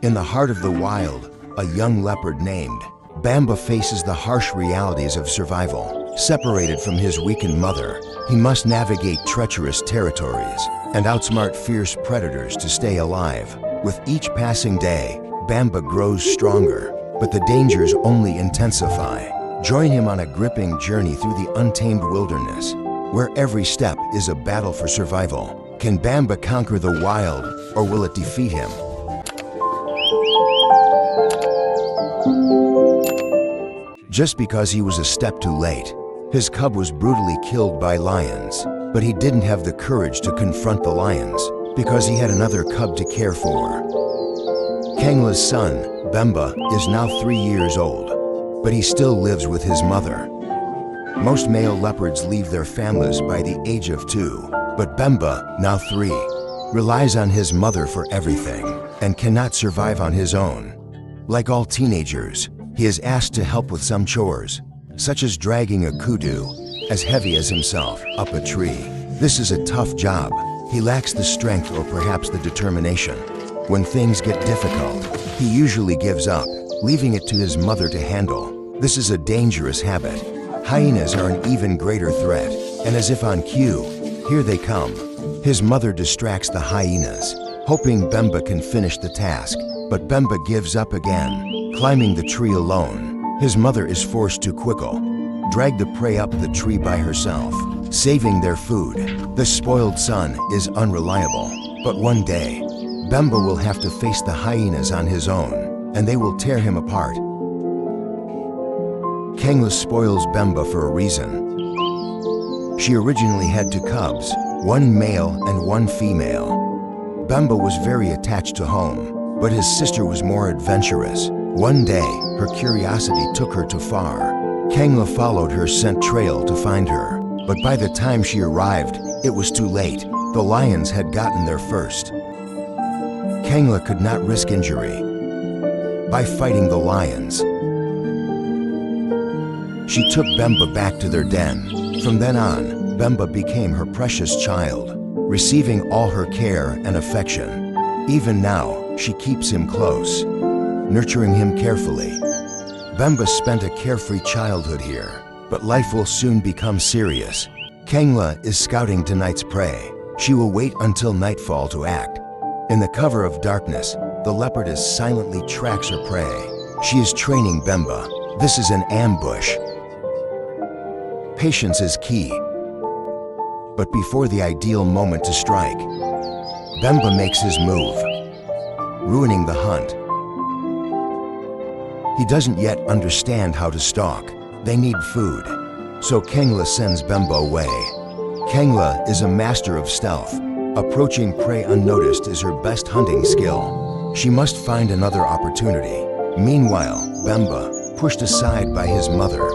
In the heart of the wild, a young leopard named Bamba faces the harsh realities of survival. Separated from his weakened mother, he must navigate treacherous territories and outsmart fierce predators to stay alive. With each passing day, Bamba grows stronger, but the dangers only intensify. Join him on a gripping journey through the untamed wilderness, where every step is a battle for survival. Can Bamba conquer the wild, or will it defeat him? Just because he was a step too late, his cub was brutally killed by lions. But he didn't have the courage to confront the lions, because he had another cub to care for. Kangala's son, Bamba, is now 3 years old, but he still lives with his mother. Most male leopards leave their families by the age of 2, but Bamba, now 3, relies on his mother for everything and cannot survive on his own. Like all teenagers, he is asked to help with some chores, such as dragging a kudu, as heavy as himself, up a tree. This is a tough job. He lacks the strength or perhaps the determination. When things get difficult, he usually gives up, leaving it to his mother to handle. This is a dangerous habit. Hyenas are an even greater threat, and as if on cue, here they come. His mother distracts the hyenas, hoping Bamba can finish the task, but Bamba gives up again, climbing the tree alone. His mother is forced to drag the prey up the tree by herself, saving their food. The spoiled son is unreliable, but one day, Bamba will have to face the hyenas on his own, and they will tear him apart. Kangala spoils Bamba for a reason. She originally had 2 cubs, 1 male and 1 female. Bamba was very attached to home, but his sister was more adventurous. One day, her curiosity took her too far. Kangala followed her scent trail to find her, but by the time she arrived, it was too late. The lions had gotten there first. Kangala could not risk injury by fighting the lions. She took Bamba back to their den. From then on, Bamba became her precious child, receiving all her care and affection. Even now, she keeps him close, nurturing him carefully. Bamba spent a carefree childhood here, but life will soon become serious. Kangala is scouting tonight's prey. She will wait until nightfall to act. In the cover of darkness, the leopardess silently tracks her prey. She is training Bamba. This is an ambush. Patience is key. But before the ideal moment to strike, Bamba makes his move, ruining the hunt. He doesn't yet understand how to stalk. They need food, so Kangala sends Bamba away. Kangala is a master of stealth. Approaching prey unnoticed is her best hunting skill. She must find another opportunity. Meanwhile, Bamba, pushed aside by his mother,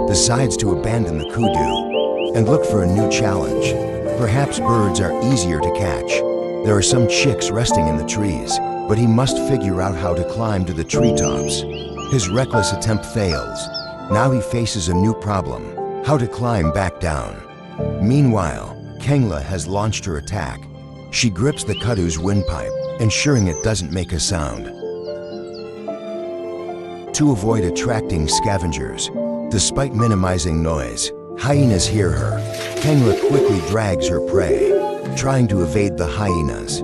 decides to abandon the kudu and look for a new challenge. Perhaps birds are easier to catch. There are some chicks resting in the trees, but he must figure out how to climb to the treetops. His reckless attempt fails. Now he faces a new problem: how to climb back down. Meanwhile, Kangala has launched her attack. She grips the kudu's windpipe, ensuring it doesn't make a sound. To avoid attracting scavengers, despite minimizing noise, hyenas hear her. Kangala quickly drags her prey, trying to evade the hyenas.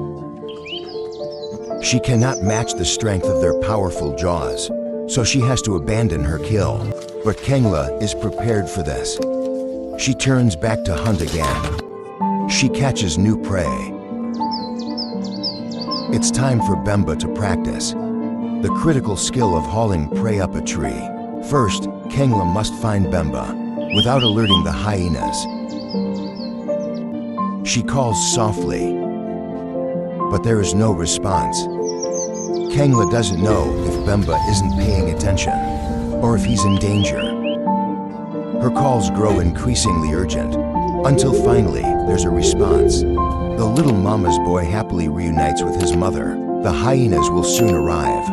She cannot match the strength of their powerful jaws, so she has to abandon her kill. But Kangala is prepared for this. She turns back to hunt again. She catches new prey. It's time for Bamba to practice the critical skill of hauling prey up a tree. First, Kangala must find Bamba without alerting the hyenas. She calls softly, but there is no response. Kangala doesn't know if Bamba isn't paying attention or if he's in danger. Her calls grow increasingly urgent, until finally there's a response. The little mama's boy happily reunites with his mother. The hyenas will soon arrive.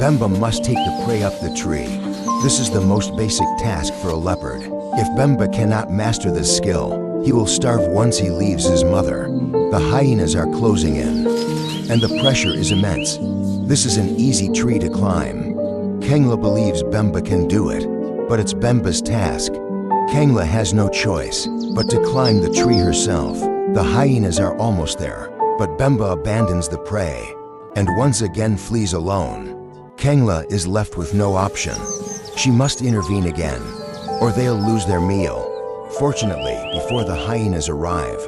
Bamba must take the prey up the tree. This is the most basic task for a leopard. If Bamba cannot master this skill, he will starve once he leaves his mother. The hyenas are closing in, and the pressure is immense. This is an easy tree to climb. Kangala believes Bamba can do it, but it's Bamba's task. Kangala has no choice but to climb the tree herself. The hyenas are almost there, but Bamba abandons the prey and once again flees alone. Kangala is left with no option. She must intervene again, or they'll lose their meal. Fortunately, before the hyenas arrive,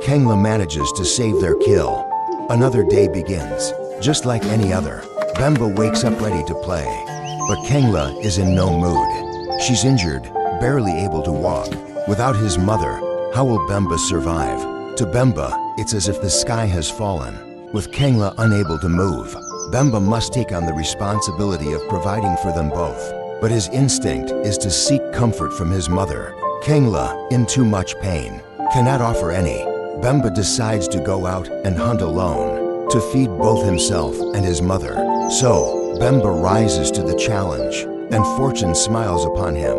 Kangala manages to save their kill. Another day begins, just like any other. Bamba wakes up ready to play, but Kangala is in no mood. She's injured, barely able to walk. Without his mother, how will Bamba survive? To Bamba, it's as if the sky has fallen. With Kangala unable to move, Bamba must take on the responsibility of providing for them both. But his instinct is to seek comfort from his mother. Kangala, in too much pain, cannot offer any. Bamba decides to go out and hunt alone, to feed both himself and his mother. So, Bamba rises to the challenge, and fortune smiles upon him.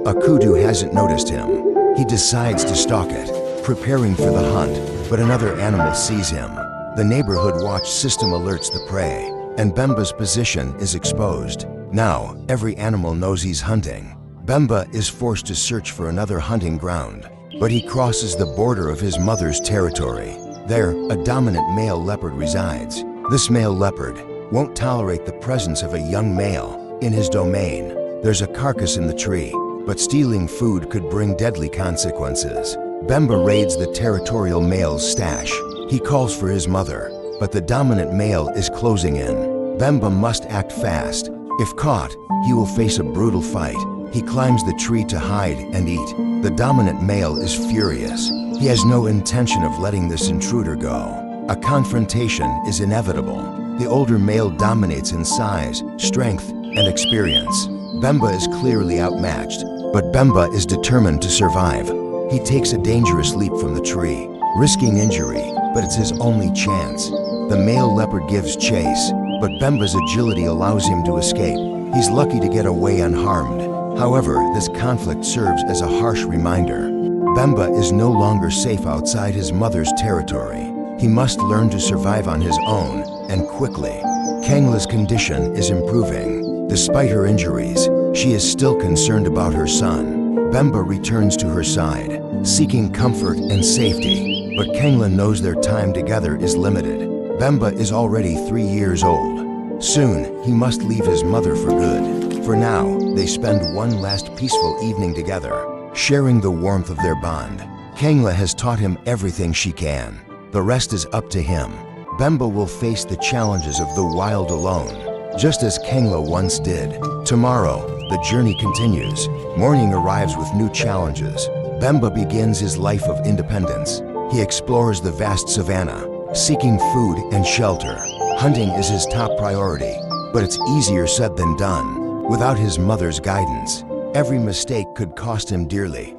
A kudu hasn't noticed him. He decides to stalk it, preparing for the hunt, but another animal sees him. The neighborhood watch system alerts the prey, and Bamba's position is exposed. Now, every animal knows he's hunting. Bamba is forced to search for another hunting ground, but he crosses the border of his mother's territory. There, a dominant male leopard resides. This male leopard won't tolerate the presence of a young male in his domain. There's a carcass in the tree, but stealing food could bring deadly consequences. Bamba raids the territorial male's stash. He calls for his mother, but the dominant male is closing in. Bamba must act fast. If caught, he will face a brutal fight. He climbs the tree to hide and eat. The dominant male is furious. He has no intention of letting this intruder go. A confrontation is inevitable. The older male dominates in size, strength, and experience. Bamba is clearly outmatched, but Bamba is determined to survive. He takes a dangerous leap from the tree, risking injury, but it's his only chance. The male leopard gives chase, but Bamba's agility allows him to escape. He's lucky to get away unharmed. However, this conflict serves as a harsh reminder. Bamba is no longer safe outside his mother's territory. He must learn to survive on his own, and quickly. Kangala's condition is improving. Despite her injuries, she is still concerned about her son. Bamba returns to her side, seeking comfort and safety, but Kangala knows their time together is limited. Bamba is already 3 years old. Soon, he must leave his mother for good. For now, they spend one last peaceful evening together, sharing the warmth of their bond. Kangala has taught him everything she can. The rest is up to him. Bamba will face the challenges of the wild alone, just as Kangala once did. Tomorrow, the journey continues. Morning arrives with new challenges. Bamba begins his life of independence. He explores the vast savanna, seeking food and shelter. Hunting is his top priority, but it's easier said than done. Without his mother's guidance, every mistake could cost him dearly.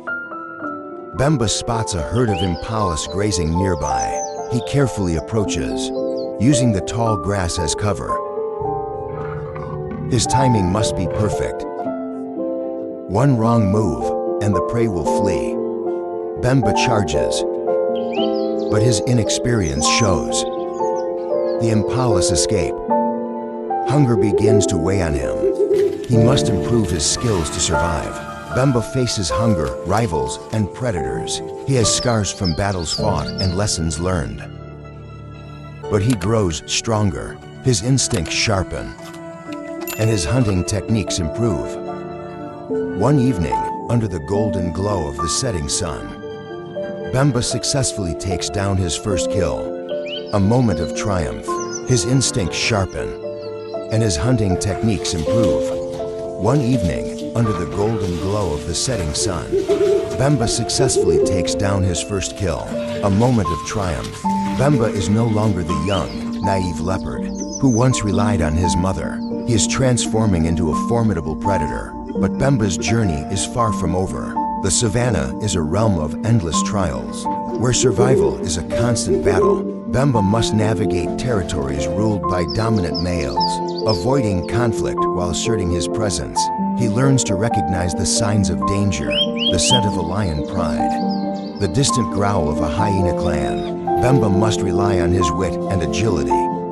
Bamba spots a herd of impalas grazing nearby. He carefully approaches, using the tall grass as cover. His timing must be perfect. One wrong move, and the prey will flee. Bamba charges, but his inexperience shows. The impalas escape. Hunger begins to weigh on him. He must improve his skills to survive. Bamba faces hunger, rivals, and predators. He has scars from battles fought and lessons learned. But he grows stronger. His instincts sharpen, and his hunting techniques improve. One evening, under the golden glow of the setting sun, Bamba successfully takes down his first kill. A moment of triumph. His instincts sharpen, and his hunting techniques improve. One evening, under the golden glow of the setting sun, Bamba successfully takes down his first kill. A moment of triumph. Bamba is no longer the young, naive leopard who once relied on his mother. He is transforming into a formidable predator. But Bamba's journey is far from over. The savannah is a realm of endless trials, where survival is a constant battle. Bamba must navigate territories ruled by dominant males, avoiding conflict while asserting his presence. He learns to recognize the signs of danger, the scent of a lion pride, the distant growl of a hyena clan. Bamba must rely on his wit and agility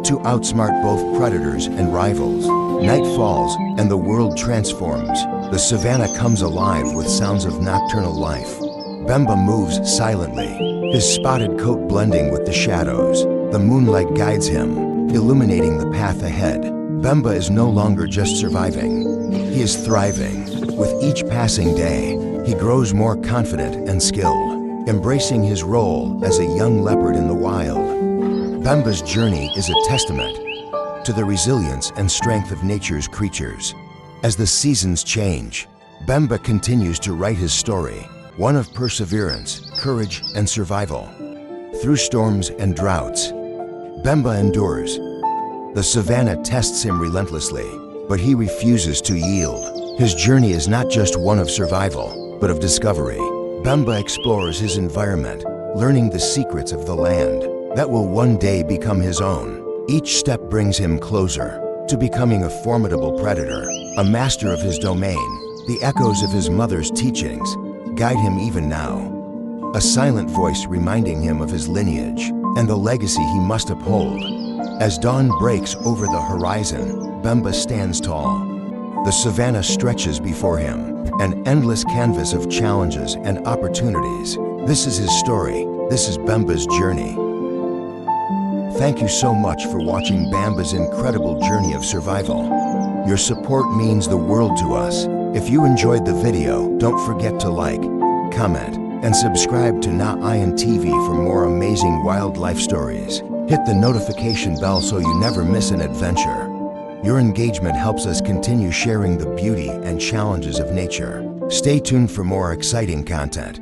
to outsmart both predators and rivals. Night falls and the world transforms. The savanna comes alive with sounds of nocturnal life. Bamba moves silently, his spotted coat blending with the shadows. The moonlight guides him, illuminating the path ahead. Bamba is no longer just surviving. He is thriving. With each passing day, he grows more confident and skilled, embracing his role as a young leopard in the wild. Bamba's journey is a testament to the resilience and strength of nature's creatures. As the seasons change, Bamba continues to write his story, one of perseverance, courage, and survival. Through storms and droughts, Bamba endures. The savanna tests him relentlessly, but he refuses to yield. His journey is not just one of survival, but of discovery. Bamba explores his environment, learning the secrets of the land that will one day become his own. Each step brings him closer to becoming a formidable predator, a master of his domain. The echoes of his mother's teachings guide him even now, a silent voice reminding him of his lineage and the legacy he must uphold. As dawn breaks over the horizon, Bamba stands tall. The savanna stretches before him, an endless canvas of challenges and opportunities. This is his story. This is Bamba's journey. Thank you so much for watching Bamba's incredible journey of survival. Your support means the world to us. If you enjoyed the video, don't forget to like, comment, and subscribe to NhaUyen TV for more amazing wildlife stories. Hit the notification bell so you never miss an adventure. Your engagement helps us continue sharing the beauty and challenges of nature. Stay tuned for more exciting content.